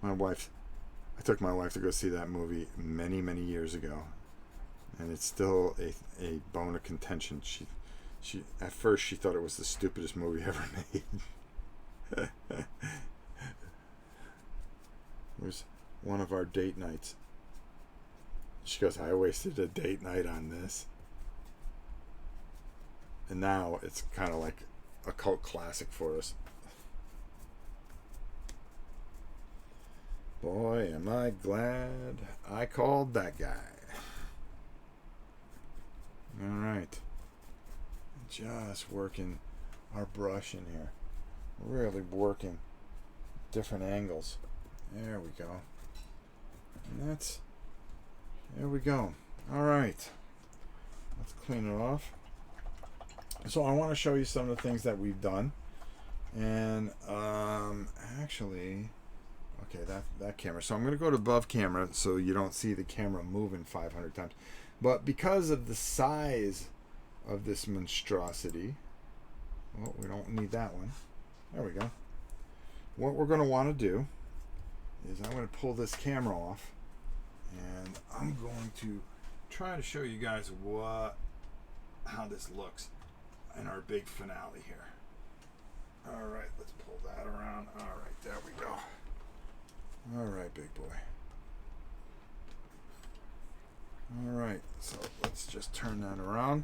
I took my wife to go see that movie many, many years ago. And it's still a bone of contention. She at first she thought it was the stupidest movie ever made. It was one of our date nights. She goes, I wasted a date night on this. And now it's kind of like a cult classic for us. Boy, am I glad I called that guy. All right. Just working our brush in here. Really working different angles. There we go. And that's, there we go. All right. Let's clean it off. So I want to show you some of the things that we've done. And actually, okay, that camera. So I'm going to go to above camera so you don't see the camera moving 500 times. But because of the size of this monstrosity, well, we don't need that one. There we go. What we're going to want to do is I'm going to pull this camera off, and I'm going to try to show you guys how this looks in our big finale here. All right, let's pull that around. All right, there we go. All right, big boy. All right, so let's just turn that around,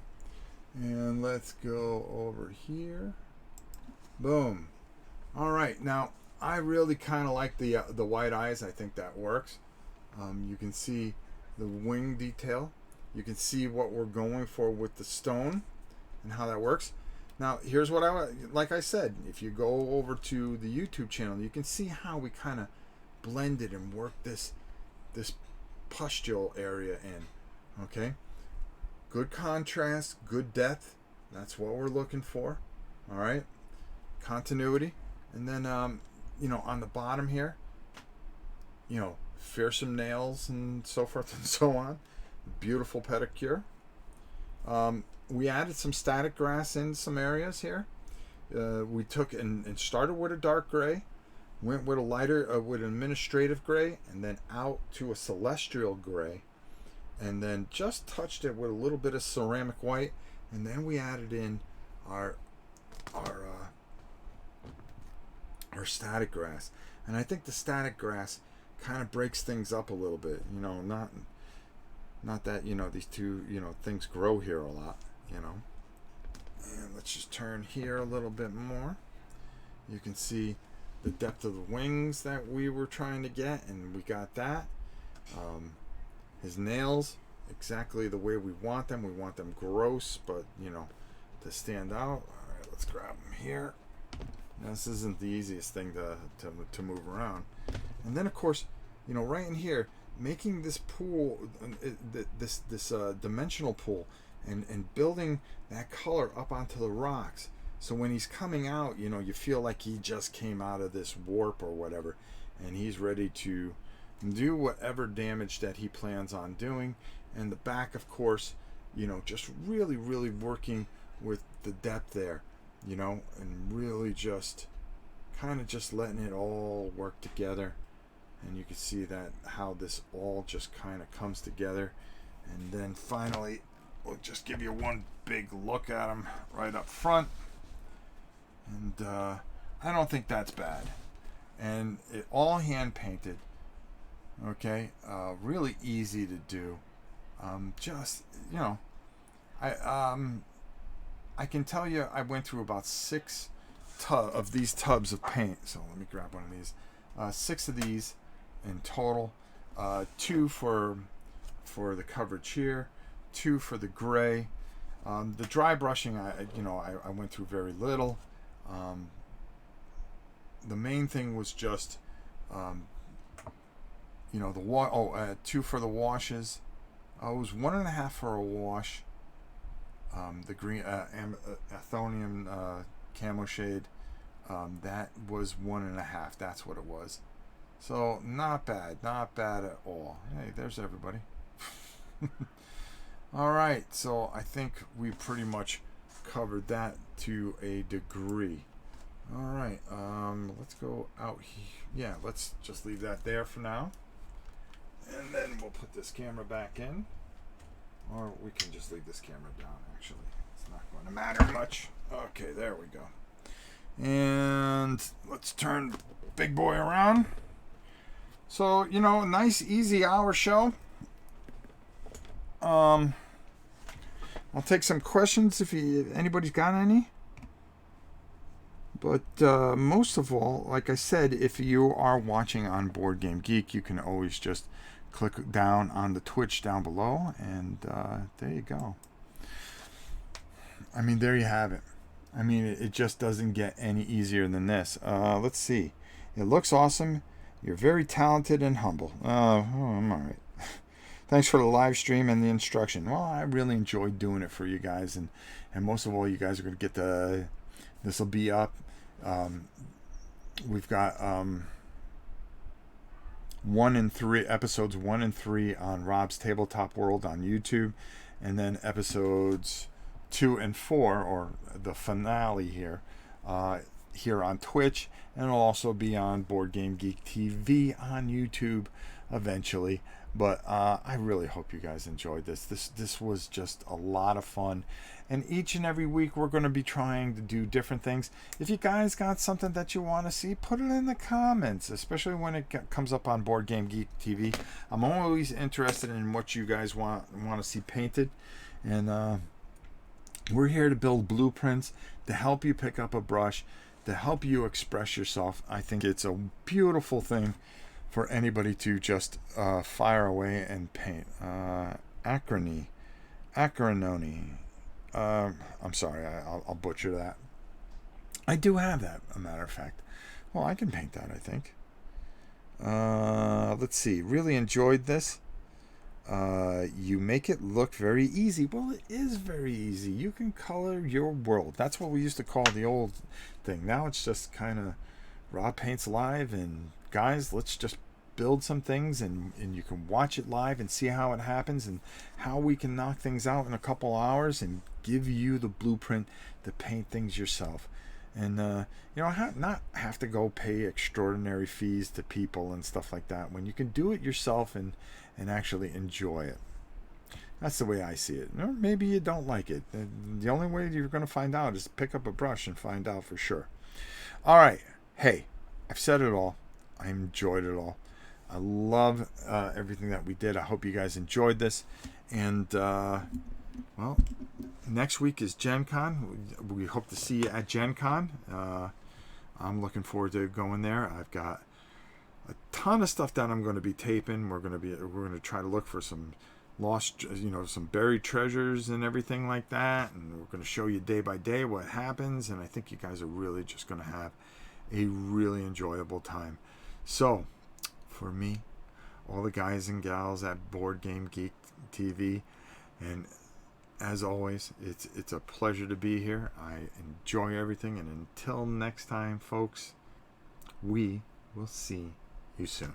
and let's go over here. Boom. All right, now I really kind of like the white eyes. I think that works. You can see the wing detail. You can see what we're going for with the stone and how that works. Now, here's what like I said, if you go over to the YouTube channel, you can see how we kind of blended and worked this pustule area in. Okay, good contrast, good depth. That's what we're looking for. All right, continuity, and then you know, on the bottom here, you know, fearsome nails and so forth and so on. Beautiful pedicure. We added some static grass in some areas here. We took and started with a dark gray, went with a lighter, with an administrative gray, and then out to a celestial gray, and then just touched it with a little bit of ceramic white, and then we added in our static grass. And I think the static grass kind of breaks things up a little bit. You know, not that, you know, these two, you know, things grow here a lot, you know. And let's just turn here a little bit more. You can see the depth of the wings that we were trying to get, and we got that. His nails, exactly the way we want them. We want them gross, but, you know, to stand out. All right, let's grab them here. Now, this isn't the easiest thing to move around. And then, of course, you know, right in here, making this pool, this dimensional pool, and building that color up onto the rocks. So when he's coming out, you know, you feel like he just came out of this warp or whatever, and he's ready to do whatever damage that he plans on doing. And the back, of course, you know, just really, really working with the depth there, you know, and really just kind of just letting it all work together. And you can see that how this all just kind of comes together. And then finally, we'll just give you one big look at him right up front. And I don't think that's bad. And it all hand painted. Okay, really easy to do. Just, you know, I can tell you I went through about 6 of these tubs of paint. So let me grab one of these. 6 of these in total. 2 for the coverage here, 2 for the gray. The dry brushing, I went through very little. The main thing was just, you know, 2 for the washes. It was 1.5 for a wash. The green Athonium camo shade, that was 1.5. That's what it was. So not bad at all. Hey, there's everybody. All right, so I think we pretty much covered that to a degree. All right, let's go out here. Yeah, let's just leave that there for now. And then we'll put this camera back in. Or we can just leave this camera down, actually. It's not going to matter much. Okay, there we go. And let's turn the big boy around. So, you know, nice, easy hour show. I'll take some questions if anybody's got any. But most of all, like I said, if you are watching on Board Game Geek, you can always just click down on the Twitch down below, and there you go. I mean, there you have it. I mean, it just doesn't get any easier than this. Let's see. It looks awesome. You're very talented and humble. I'm all right. Thanks for the live stream and the instruction. Well, I really enjoyed doing it for you guys, and most of all, you guys are going to get the. This will be up. We've got 1 and 3 episodes 1 and 3 on Rob's Tabletop World on YouTube, and then episodes 2 and 4, or the finale here on Twitch, and it'll also be on Board Game Geek TV on YouTube eventually. But I really hope you guys enjoyed this. This was just a lot of fun. And each and every week we're going to be trying to do different things. If you guys got something that you want to see, put it in the comments, especially when it comes up on Board Game Geek TV. I'm always interested in what you guys want to see painted. And we're here to build blueprints, to help you pick up a brush, to help you express yourself. I think it's a beautiful thing for anybody to just fire away and paint. Acronony. I'm sorry, I'll butcher that. I do have that, a matter of fact. Well, I can paint that, I think. Let's see. Really enjoyed this. You make it look very easy. Well, it is very easy. You can color your world. That's what we used to call the old thing. Now it's just kind of Rob paints live, and guys, let's just build some things, and you can watch it live and see how it happens and how we can knock things out in a couple hours and give you the blueprint to paint things yourself. And not have to go pay extraordinary fees to people and stuff like that, when you can do it yourself and actually enjoy it. That's the way I see it. Or maybe you don't like it. The only way you're going to find out is pick up a brush and find out for sure. All right. Hey, I've said it all. I enjoyed it all. I love everything that we did. I hope you guys enjoyed this. And, well, next week is Gen Con. We hope to see you at Gen Con. I'm looking forward to going there. I've got a ton of stuff that I'm going to be taping. We're going to try to look for some lost, some buried treasures and everything like that. And we're going to show you day by day what happens. And I think you guys are really just going to have a really enjoyable time. So, for me, all the guys and gals at Board Game Geek TV, and as always, it's a pleasure to be here. I enjoy everything, and until next time, folks, we will see you soon.